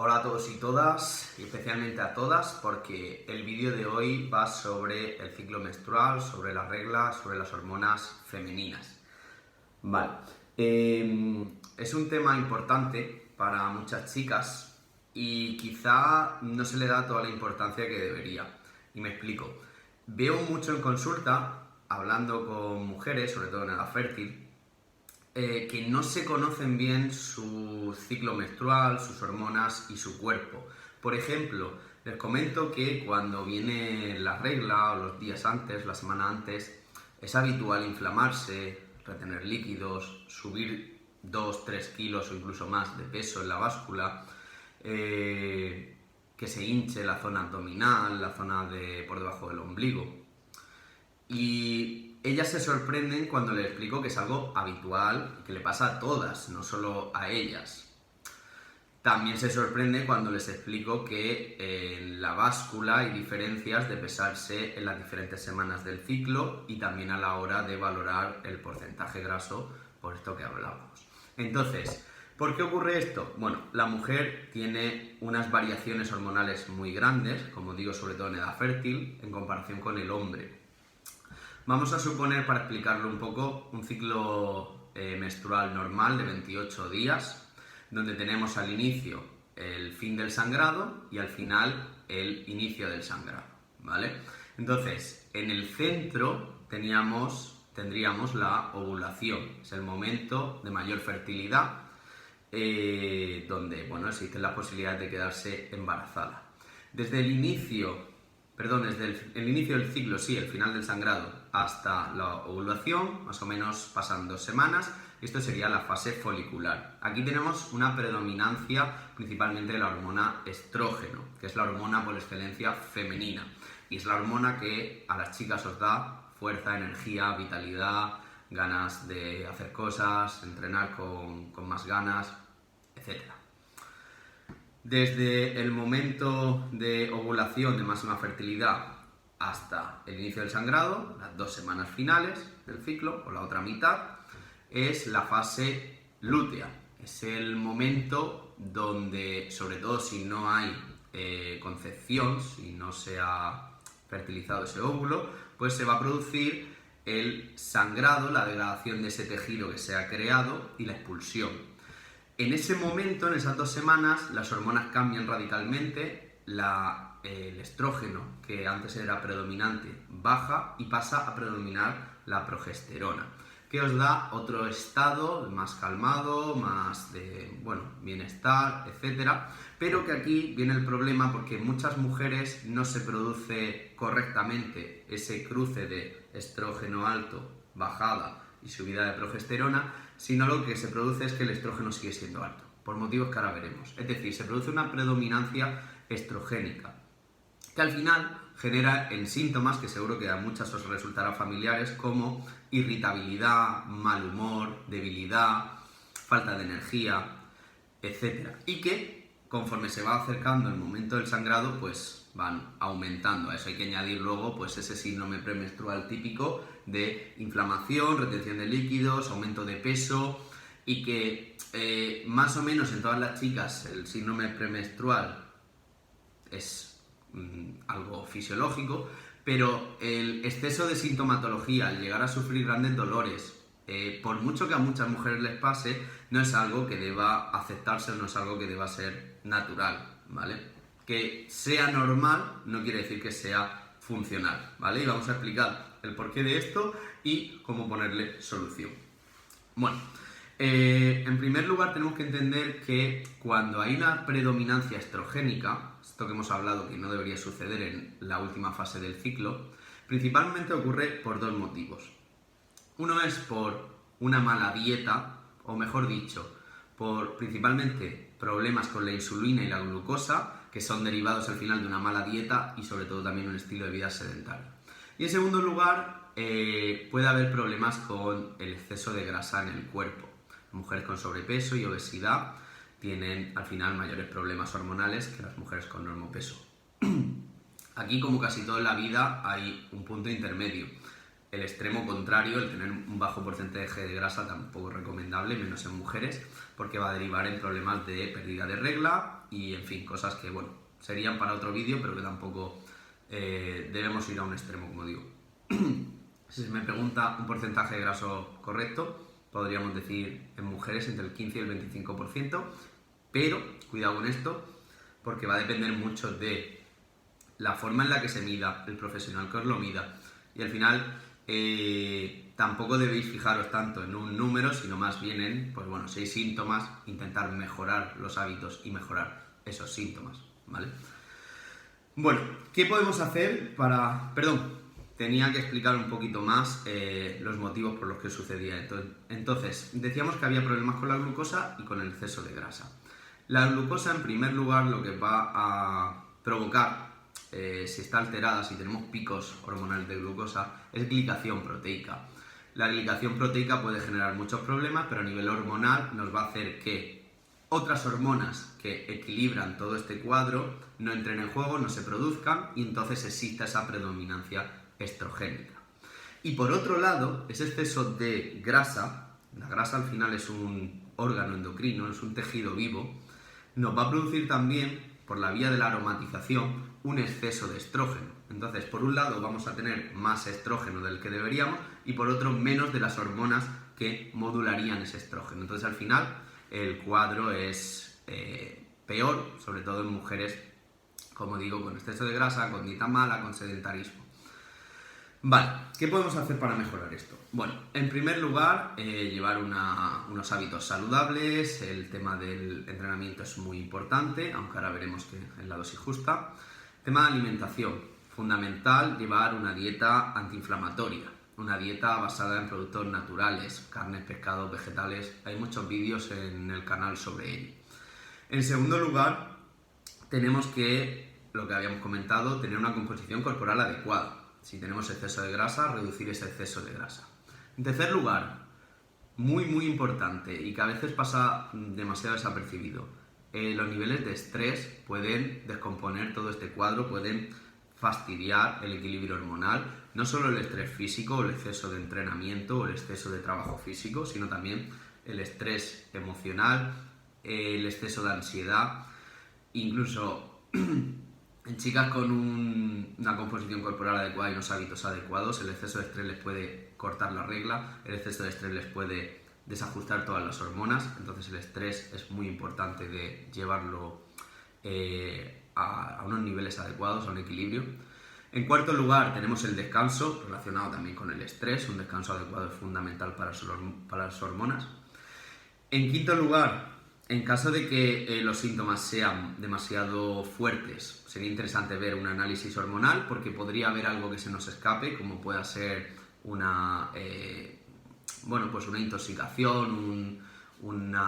Hola a todos y todas, y especialmente a todas, porque el vídeo de hoy va sobre el ciclo menstrual, sobre las reglas, sobre las hormonas femeninas. Vale, es un tema importante para muchas chicas y quizá no se le da toda la importancia que debería. Y me explico. Veo mucho en consulta, hablando con mujeres, sobre todo en edad fértil, que no se conocen bien su ciclo menstrual, sus hormonas y su cuerpo. Por ejemplo, les comento que cuando viene la regla o los días antes, la semana antes, es habitual inflamarse, retener líquidos, subir 2-3 kilos o incluso más de peso en la báscula, que se hinche la zona abdominal, la zona de por debajo del ombligo. Y ellas se sorprenden cuando les explico que es algo habitual, que le pasa a todas, no solo a ellas. También se sorprende cuando les explico que en la báscula hay diferencias de pesarse en las diferentes semanas del ciclo y también a la hora de valorar el porcentaje graso, por esto que hablábamos. Entonces, ¿por qué ocurre esto? Bueno, la mujer tiene unas variaciones hormonales muy grandes, como digo, sobre todo en edad fértil, en comparación con el hombre. Vamos a suponer, para explicarlo un poco, un ciclo menstrual normal de 28 días, donde tenemos al inicio el fin del sangrado y al final el inicio del sangrado, ¿vale? Entonces, en el centro tendríamos la ovulación, es el momento de mayor fertilidad, donde, bueno, existen las posibilidades de quedarse embarazada. Desde el inicio del ciclo, sí, el final del sangrado, hasta la ovulación, más o menos pasan 2 semanas, y esto sería la fase folicular. Aquí tenemos una predominancia principalmente de la hormona estrógeno, que es la hormona por excelencia femenina, y es la hormona que a las chicas os da fuerza, energía, vitalidad, ganas de hacer cosas, entrenar con más ganas, etc. Desde el momento de ovulación de máxima fertilidad hasta el inicio del sangrado, las 2 semanas finales del ciclo, o la otra mitad, es la fase lútea. Es el momento donde, sobre todo si no hay concepción, si no se ha fertilizado ese óvulo, pues se va a producir el sangrado, la degradación de ese tejido que se ha creado y la expulsión. En ese momento, en esas 2 semanas, las hormonas cambian radicalmente, el estrógeno, que antes era predominante, baja y pasa a predominar la progesterona, que os da otro estado más calmado, más de, bienestar, etc. Pero que aquí viene el problema porque en muchas mujeres no se produce correctamente ese cruce de estrógeno alto, bajada y subida de progesterona, sino lo que se produce es que el estrógeno sigue siendo alto, por motivos que ahora veremos. Es decir, se produce una predominancia estrogénica, que al final genera en síntomas que seguro que a muchas os resultarán familiares, como irritabilidad, mal humor, debilidad, falta de energía, etc. Y que conforme se va acercando el momento del sangrado, pues van aumentando. A eso hay que añadir luego pues ese síndrome premenstrual típico de inflamación, retención de líquidos, aumento de peso, y que más o menos en todas las chicas el síndrome premenstrual es algo fisiológico, pero el exceso de sintomatología, al llegar a sufrir grandes dolores, por mucho que a muchas mujeres les pase, no es algo que deba aceptarse, no es algo que deba ser natural, ¿vale? Que sea normal no quiere decir que sea funcional, ¿vale? Y vamos a explicar el porqué de esto y cómo ponerle solución. Bueno, en primer lugar tenemos que entender que cuando hay una predominancia estrogénica, esto que hemos hablado que no debería suceder en la última fase del ciclo, principalmente ocurre por 2 motivos. Uno es por una mala dieta, o mejor dicho, por principalmente problemas con la insulina y la glucosa, que son derivados al final de una mala dieta y sobre todo también un estilo de vida sedentario. Y en segundo lugar, puede haber problemas con el exceso de grasa en el cuerpo. Mujeres con sobrepeso y obesidad tienen al final mayores problemas hormonales que las mujeres con normopeso. Aquí, como casi todo en la vida, hay un punto intermedio. el extremo contrario, el tener un bajo porcentaje de grasa, tampoco es recomendable, menos en mujeres, porque va a derivar en problemas de pérdida de regla y, en fin, cosas que, bueno, serían para otro vídeo, pero que tampoco debemos ir a un extremo, como digo. Si se me pregunta un porcentaje de graso correcto, podríamos decir en mujeres entre el 15 y el 25%, pero cuidado con esto, porque va a depender mucho de la forma en la que se mida, el profesional que os lo mida, y al final tampoco debéis fijaros tanto en un número, sino más bien en, pues bueno, 6 síntomas, intentar mejorar los hábitos y mejorar esos síntomas, ¿vale? Bueno, ¿qué podemos hacer para...? Perdón, tenía que explicar un poquito más los motivos por los que sucedía. Entonces, decíamos que había problemas con la glucosa y con el exceso de grasa. La glucosa, en primer lugar, lo que va a provocar, si está alterada, si tenemos picos hormonales de glucosa, es glicación proteica. La glicación proteica puede generar muchos problemas, pero a nivel hormonal nos va a hacer que otras hormonas que equilibran todo este cuadro no entren en juego, no se produzcan y entonces exista esa predominancia estrogénica. Y por otro lado, ese exceso de grasa, la grasa al final es un órgano endocrino, es un tejido vivo, nos va a producir también, por la vía de la aromatización, un exceso de estrógeno. Entonces, por un lado vamos a tener más estrógeno del que deberíamos y por otro menos de las hormonas que modularían ese estrógeno. Entonces, al final, el cuadro es peor, sobre todo en mujeres, como digo, con exceso de grasa, con dieta mala, con sedentarismo. Vale, ¿qué podemos hacer para mejorar esto? Bueno, en primer lugar, llevar unos hábitos saludables. El tema del entrenamiento es muy importante, aunque ahora veremos que es la dosis justa. Tema de alimentación, fundamental llevar una dieta antiinflamatoria, una dieta basada en productos naturales, carnes, pescados, vegetales. Hay muchos vídeos en el canal sobre ello. En segundo lugar, tenemos que, lo que habíamos comentado, tener una composición corporal adecuada. Si tenemos exceso de grasa, reducir ese exceso de grasa. En tercer lugar, muy importante y que a veces pasa demasiado desapercibido, los niveles de estrés pueden descomponer todo este cuadro, pueden fastidiar el equilibrio hormonal, no solo el estrés físico o el exceso de entrenamiento o el exceso de trabajo físico, sino también el estrés emocional, el exceso de ansiedad, incluso en chicas con una composición corporal adecuada y unos hábitos adecuados, el exceso de estrés les puede cortar la regla, el exceso de estrés les puede desajustar todas las hormonas, entonces el estrés es muy importante de llevarlo a unos niveles adecuados, a un equilibrio. En cuarto lugar tenemos el descanso, relacionado también con el estrés, un descanso adecuado es fundamental para las hormonas. En quinto lugar, en caso de que los síntomas sean demasiado fuertes, sería interesante ver un análisis hormonal porque podría haber algo que se nos escape, como pueda ser una intoxicación, un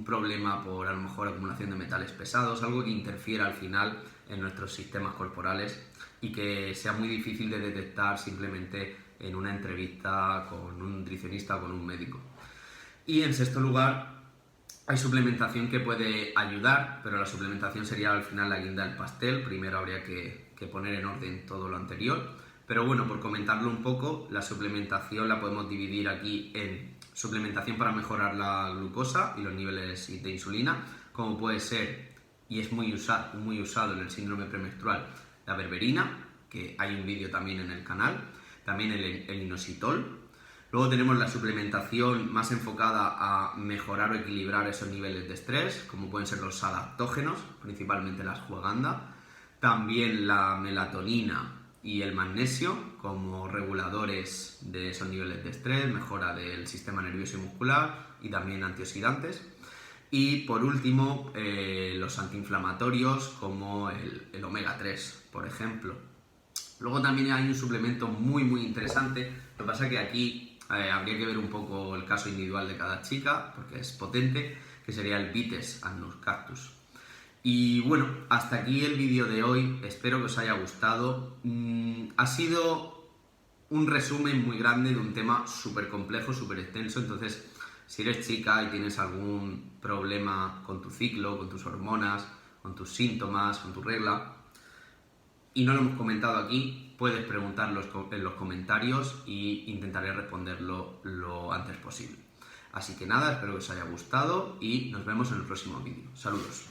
problema por a lo mejor acumulación de metales pesados, algo que interfiera al final en nuestros sistemas corporales y que sea muy difícil de detectar simplemente en una entrevista con un nutricionista o con un médico. Y en sexto lugar, hay suplementación que puede ayudar, pero la suplementación sería al final la guinda del pastel. Primero habría que poner en orden todo lo anterior. Pero bueno, por comentarlo un poco, la suplementación la podemos dividir aquí en suplementación para mejorar la glucosa y los niveles de insulina, como puede ser, y es muy usado en el síndrome premenstrual, la berberina, que hay un vídeo también en el canal, también el inositol. Luego tenemos la suplementación más enfocada a mejorar o equilibrar esos niveles de estrés, como pueden ser los adaptógenos, principalmente la ashwagandha. También la melatonina y el magnesio como reguladores de esos niveles de estrés, mejora del sistema nervioso y muscular y también antioxidantes. Y por último, los antiinflamatorios como el omega 3, por ejemplo. Luego también hay un suplemento muy interesante, lo que pasa es que aquí habría que ver un poco el caso individual de cada chica, porque es potente, que sería el Vites annus cactus. Y bueno, hasta aquí el vídeo de hoy, espero que os haya gustado. Ha sido un resumen muy grande de un tema súper complejo, súper extenso, entonces si eres chica y tienes algún problema con tu ciclo, con tus hormonas, con tus síntomas, con tu regla, y no lo hemos comentado aquí, puedes preguntarlo en los comentarios y intentaré responderlo lo antes posible. Así que nada, espero que os haya gustado y nos vemos en el próximo vídeo. Saludos.